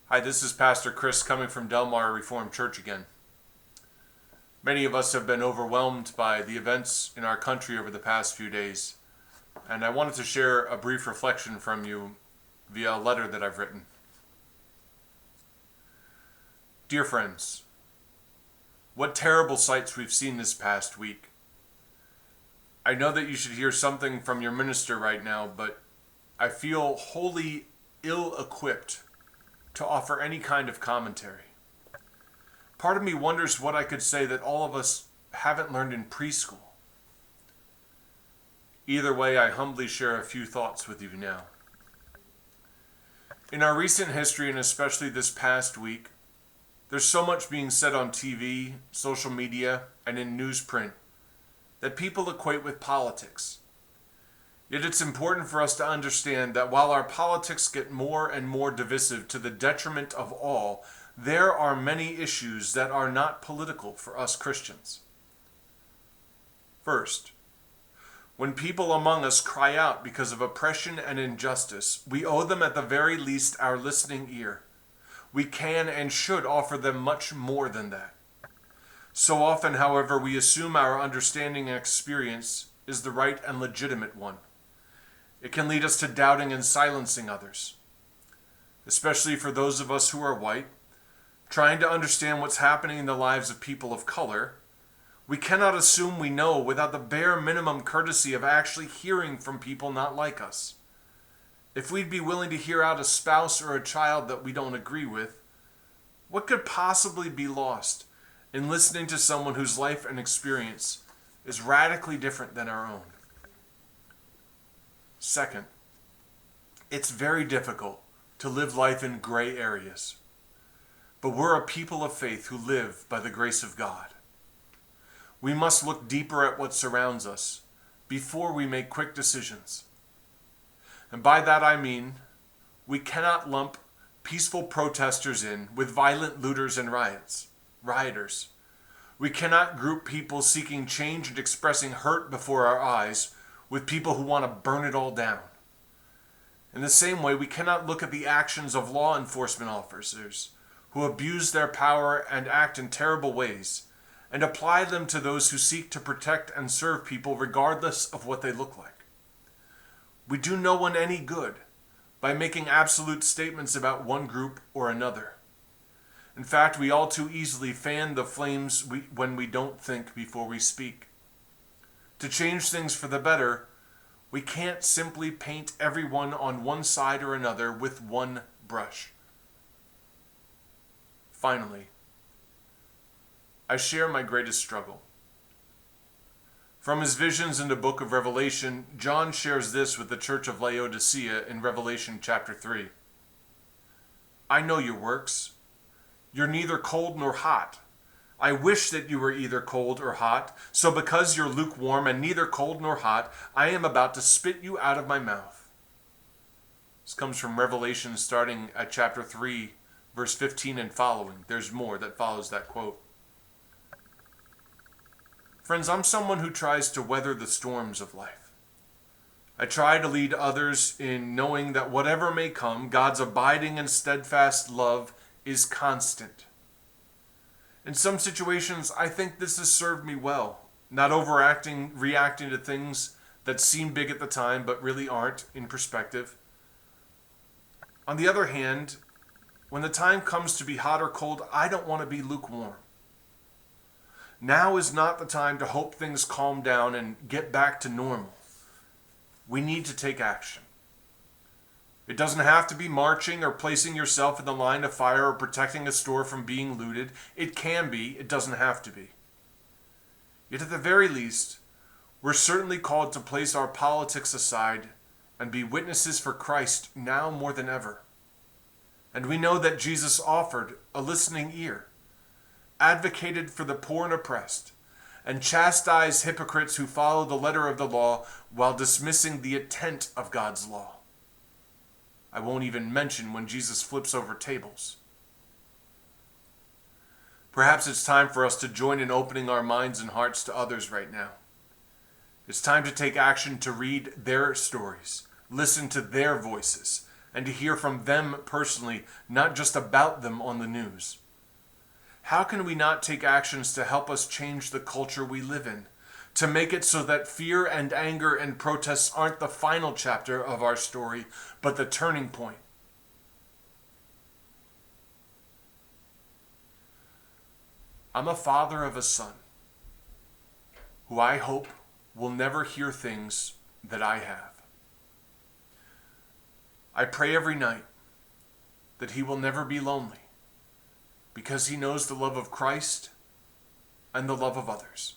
Hi, this is Pastor Chris coming from Delmar Reformed Church again. Many of us have been overwhelmed by the events in our country over the past few days, and I wanted to share a brief reflection from you via a letter that I've written. Dear friends, what terrible sights we've seen this past week. I know that you should hear something from your minister right now, but I feel wholly ill-equipped to offer any kind of commentary. Part of me wonders what I could say that all of us haven't learned in preschool. Either way, I humbly share a few thoughts with you now. In our recent history, and especially this past week, there's so much being said on TV, social media, and in newsprint that people equate with politics. Yet it's important for us to understand that while our politics get more and more divisive to the detriment of all, there are many issues that are not political for us Christians. First, when people among us cry out because of oppression and injustice, we owe them at the very least our listening ear. We can and should offer them much more than that. So often, however, we assume our understanding and experience is the right and legitimate one. It can lead us to doubting and silencing others, especially for those of us who are white, trying to understand what's happening in the lives of people of color. We cannot assume we know without the bare minimum courtesy of actually hearing from people not like us. If we'd be willing to hear out a spouse or a child that we don't agree with, what could possibly be lost in listening to someone whose life and experience is radically different than our own? Second, it's very difficult to live life in gray areas, but we're a people of faith who live by the grace of God. We must look deeper at what surrounds us before we make quick decisions. And by that I mean, we cannot lump peaceful protesters in with violent looters and rioters. We cannot group people seeking change and expressing hurt before our eyes with people who want to burn it all down. In the same way, we cannot look at the actions of law enforcement officers who abuse their power and act in terrible ways and apply them to those who seek to protect and serve people regardless of what they look like. We do no one any good by making absolute statements about one group or another. In fact, we all too easily fan the flames when we don't think before we speak. To change things for the better, we can't simply paint everyone on one side or another with one brush. Finally, I share my greatest struggle. From his visions in the book of Revelation, John shares this with the church of Laodicea in Revelation chapter 3. I know your works. You're neither cold nor hot. I wish that you were either cold or hot. So because you're lukewarm and neither cold nor hot, I am about to spit you out of my mouth. This comes from Revelation starting at chapter 3, verse 15 and following. There's more that follows that quote. Friends, I'm someone who tries to weather the storms of life. I try to lead others in knowing that whatever may come, God's abiding and steadfast love is constant. In some situations, I think this has served me well, not reacting to things that seem big at the time but really aren't in perspective. On the other hand, when the time comes to be hot or cold, I don't want to be lukewarm. Now is not the time to hope things calm down and get back to normal. We need to take action. It doesn't have to be marching or placing yourself in the line of fire or protecting a store from being looted. It can be, it doesn't have to be. Yet at the very least, we're certainly called to place our politics aside and be witnesses for Christ now more than ever. And we know that Jesus offered a listening ear, advocated for the poor and oppressed, and chastised hypocrites who follow the letter of the law while dismissing the intent of God's law. I won't even mention when Jesus flips over tables. Perhaps it's time for us to join in opening our minds and hearts to others right now. It's time to take action to read their stories, listen to their voices, and to hear from them personally, not just about them on the news? How can we not take actions to help us change the culture we live in, to make it so that fear and anger and protests aren't the final chapter of our story, but the turning point? I'm a father of a son who I hope will never hear things that I have. I pray every night that he will never be lonely, because he knows the love of Christ and the love of others.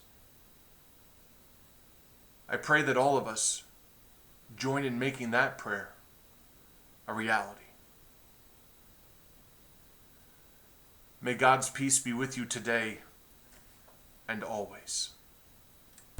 I pray that all of us join in making that prayer a reality. May God's peace be with you today and always.